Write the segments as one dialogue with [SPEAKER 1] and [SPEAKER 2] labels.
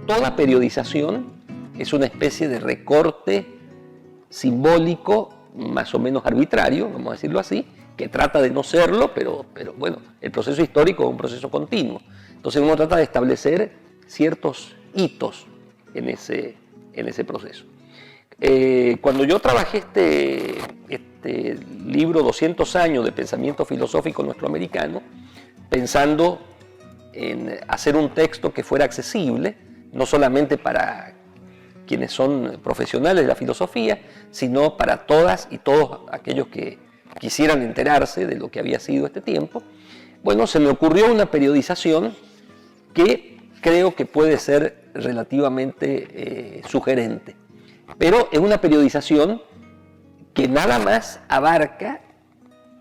[SPEAKER 1] toda periodización es una especie de recorte simbólico más o menos arbitrario, vamos a decirlo así, que trata de no serlo, pero bueno, el proceso histórico es un proceso continuo. Entonces uno trata de establecer ciertos hitos en ese proceso. Cuando yo trabajé este libro 200 años de pensamiento filosófico nuestroamericano, pensando en hacer un texto que fuera accesible, no solamente para quienes son profesionales de la filosofía, sino para todas y todos aquellos que quisieran enterarse de lo que había sido este tiempo, bueno, se me ocurrió una periodización que creo que puede ser relativamente sugerente. Pero es una periodización que nada más abarca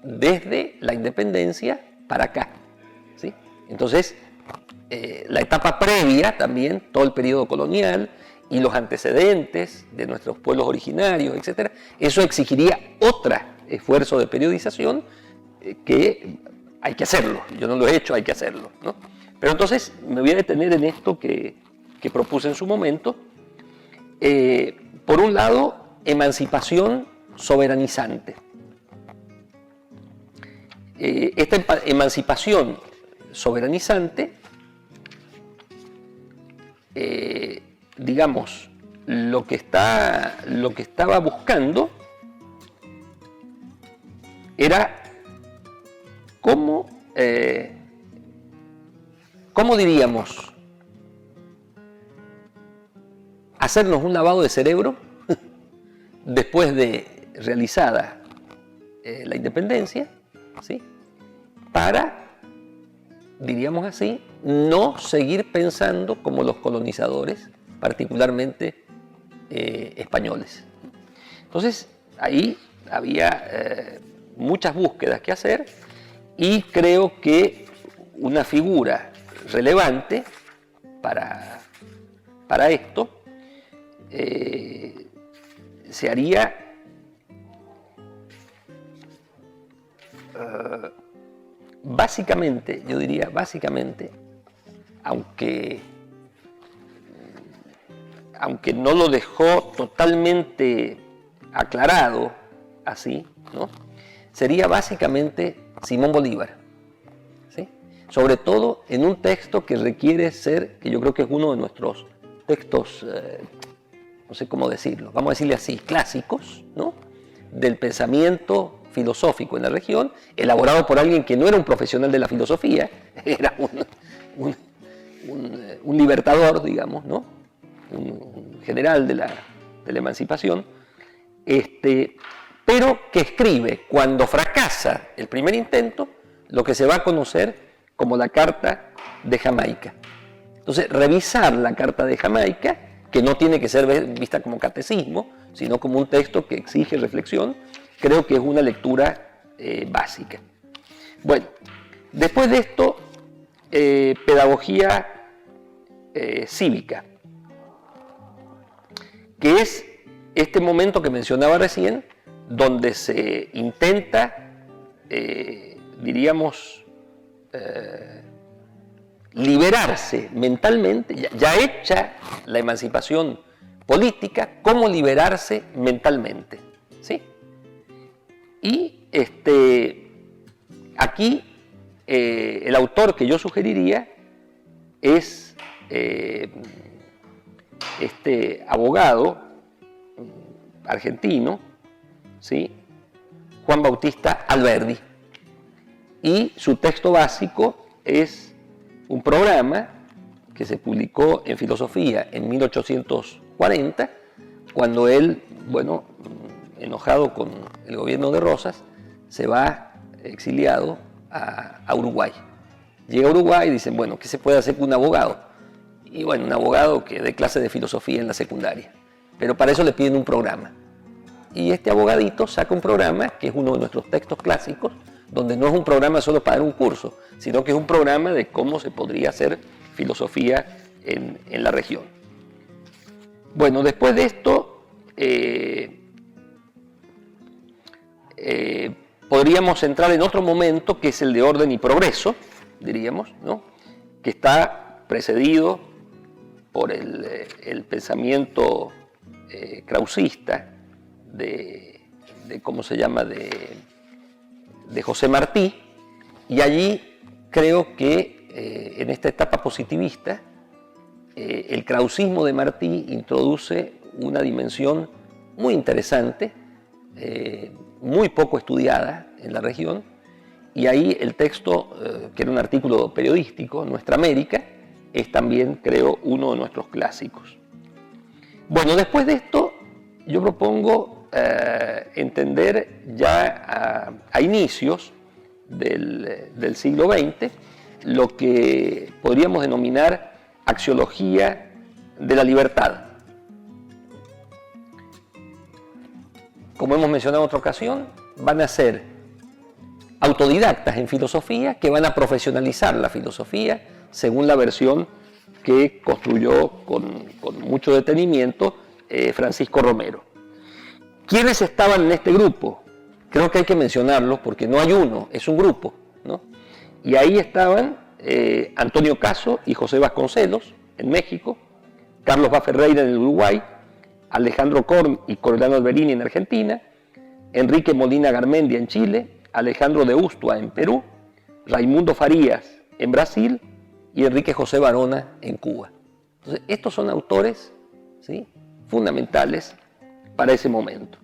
[SPEAKER 1] desde la independencia para acá, ¿sí? Entonces, la etapa previa también, todo el periodo colonial y los antecedentes de nuestros pueblos originarios, etc., eso exigiría otro esfuerzo de periodización que hay que hacerlo. Yo no lo he hecho, hay que hacerlo, ¿no? Pero entonces me voy a detener en esto que propuse en su momento. Por un lado, emancipación soberanizante. Esta emancipación soberanizante, digamos, lo que estaba buscando era cómo diríamos, hacernos un lavado de cerebro después de realizada la independencia, ¿sí? Para, diríamos así, no seguir pensando como los colonizadores, particularmente españoles. Entonces, ahí había muchas búsquedas que hacer y creo que una figura relevante para esto se haría básicamente, yo diría básicamente, aunque no lo dejó totalmente aclarado así, ¿no? Sería básicamente Simón Bolívar, ¿sí? Sobre todo en un texto que requiere ser, que yo creo que es uno de nuestros textos, no sé cómo decirlo, vamos a decirle así, clásicos, ¿no? Del pensamiento filosófico en la región, elaborado por alguien que no era un profesional de la filosofía, era un libertador, digamos, ¿no? Un general de la emancipación, pero que escribe, cuando fracasa el primer intento, lo que se va a conocer como la Carta de Jamaica. Entonces, revisar la Carta de Jamaica, que no tiene que ser vista como catecismo, sino como un texto que exige reflexión, creo que es una lectura básica. Bueno, después de esto, pedagogía cívica, que es este momento que mencionaba recién, donde se intenta, diríamos, liberarse mentalmente, ya hecha la emancipación política, cómo liberarse mentalmente, ¿sí? Y aquí el autor que yo sugeriría es este abogado argentino, ¿sí? Juan Bautista Alberdi. Y su texto básico es un programa que se publicó en Filosofía en 1840, cuando él, bueno, enojado con el gobierno de Rosas, se va exiliado a Uruguay. Llega a Uruguay y dicen, bueno, ¿qué se puede hacer con un abogado? Y bueno, un abogado que dé clase de filosofía en la secundaria. Pero para eso le piden un programa. Y este abogadito saca un programa, que es uno de nuestros textos clásicos, donde no es un programa solo para dar un curso, sino que es un programa de cómo se podría hacer filosofía en la región. Bueno, después de esto, podríamos entrar en otro momento, que es el de orden y progreso, diríamos, ¿no? Que está precedido por el pensamiento krausista ¿cómo se llama?, de José Martí, y allí creo que en esta etapa positivista el krausismo de Martí introduce una dimensión muy interesante, muy poco estudiada en la región, y ahí el texto, que era un artículo periodístico, Nuestra América, es también, creo, uno de nuestros clásicos. Bueno, después de esto, yo propongo entender ya a inicios del siglo XX lo que podríamos denominar axiología de la libertad. Como hemos mencionado en otra ocasión, van a ser autodidactas en filosofía que van a profesionalizar la filosofía según la versión que construyó con mucho detenimiento Francisco Romero. ¿Quiénes estaban en este grupo? Creo que hay que mencionarlos porque no hay uno, es un grupo, ¿no? Y ahí estaban Antonio Caso y José Vasconcelos en México, Carlos Bá Ferreira en el Uruguay, Alejandro Korn y Coriolano Alberini en Argentina, Enrique Molina Garmendia en Chile, Alejandro de Ustua en Perú, Raimundo Farías en Brasil y Enrique José Barona en Cuba. Entonces, estos son autores, ¿sí?, fundamentales para ese momento.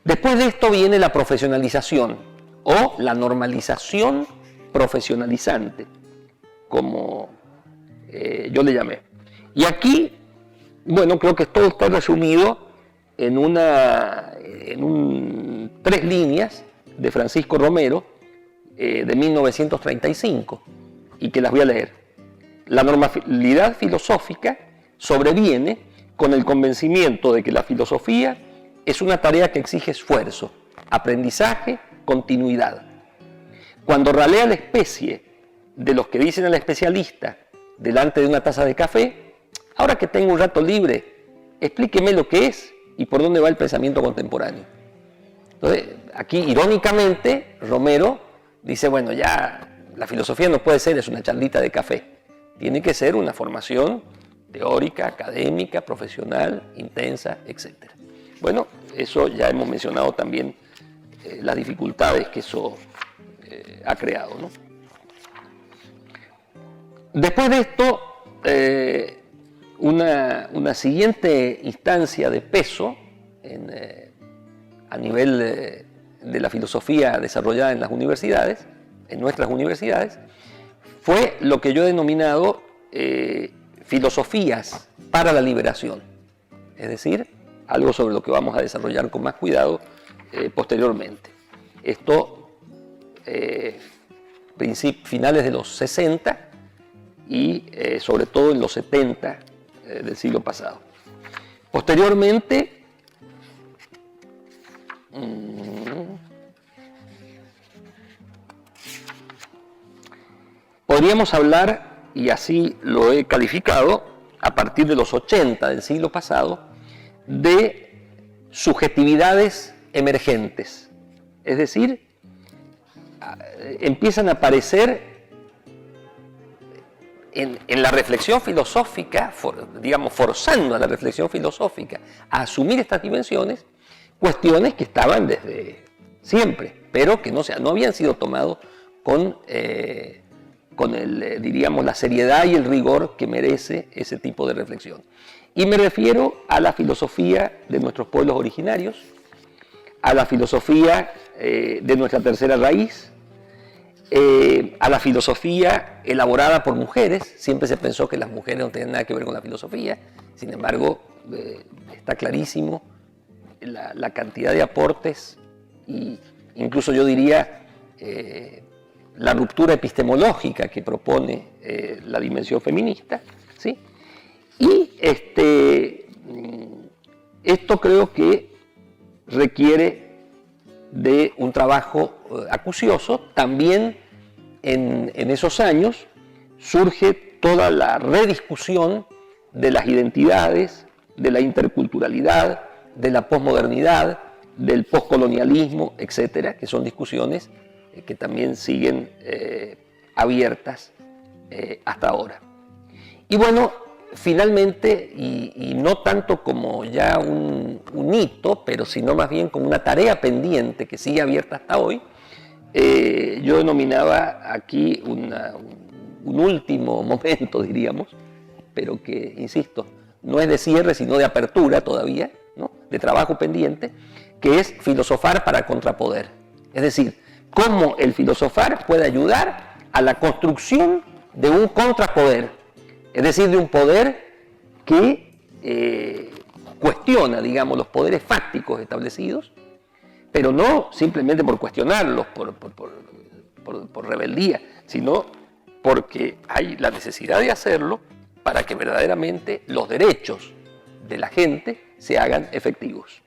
[SPEAKER 1] Después de esto viene la profesionalización o la normalización profesionalizante, como yo le llamé. Y aquí, bueno, creo que todo está resumido en 3 líneas de Francisco Romero de 1935 y que las voy a leer. La normalidad filosófica sobreviene con el convencimiento de que la filosofía es una tarea que exige esfuerzo, aprendizaje, continuidad. Cuando ralea la especie de los que dicen al especialista delante de una taza de café, ahora que tengo un rato libre, explíqueme lo que es y por dónde va el pensamiento contemporáneo. Entonces, aquí irónicamente Romero dice, bueno, ya la filosofía no puede ser, es una charlita de café, tiene que ser una formación teórica, académica, profesional, intensa, etc. Bueno, eso ya hemos mencionado también las dificultades que eso ha creado, ¿no? Después de esto, una siguiente instancia de peso a nivel de la filosofía desarrollada en las universidades, en nuestras universidades, fue lo que yo he denominado filosofías para la liberación, es decir, algo sobre lo que vamos a desarrollar con más cuidado posteriormente. Esto finales de los 60 y sobre todo en los 70 del siglo pasado. Posteriormente, podríamos hablar, y así lo he calificado, a partir de los 80 del siglo pasado, de subjetividades emergentes. Es decir, empiezan a aparecer en la reflexión filosófica, digamos, forzando a la reflexión filosófica a asumir estas dimensiones, cuestiones que estaban desde siempre, pero que no habían sido tomados con diríamos, la seriedad y el rigor que merece ese tipo de reflexión. Y me refiero a la filosofía de nuestros pueblos originarios, a la filosofía de nuestra tercera raíz, a la filosofía elaborada por mujeres. Siempre se pensó que las mujeres no tenían nada que ver con la filosofía, sin embargo, está clarísimo la cantidad de aportes e incluso yo diría la ruptura epistemológica que propone la dimensión feminista, ¿sí? Y esto creo que requiere de un trabajo acucioso. También en esos años surge toda la rediscusión de las identidades, de la interculturalidad, de la posmodernidad, del poscolonialismo, etcétera, que son discusiones que también siguen abiertas hasta ahora. Y bueno, finalmente, y no tanto como ya un hito, pero sino más bien como una tarea pendiente que sigue abierta hasta hoy, yo denominaba aquí un último momento, diríamos, pero que, insisto, no es de cierre, sino de apertura todavía, ¿no? De trabajo pendiente, que es filosofar para contrapoder. Es decir, cómo el filosofar puede ayudar a la construcción de un contrapoder, es decir, de un poder que cuestiona, digamos, los poderes fácticos establecidos, pero no simplemente por cuestionarlos, por rebeldía, sino porque hay la necesidad de hacerlo para que verdaderamente los derechos de la gente se hagan efectivos.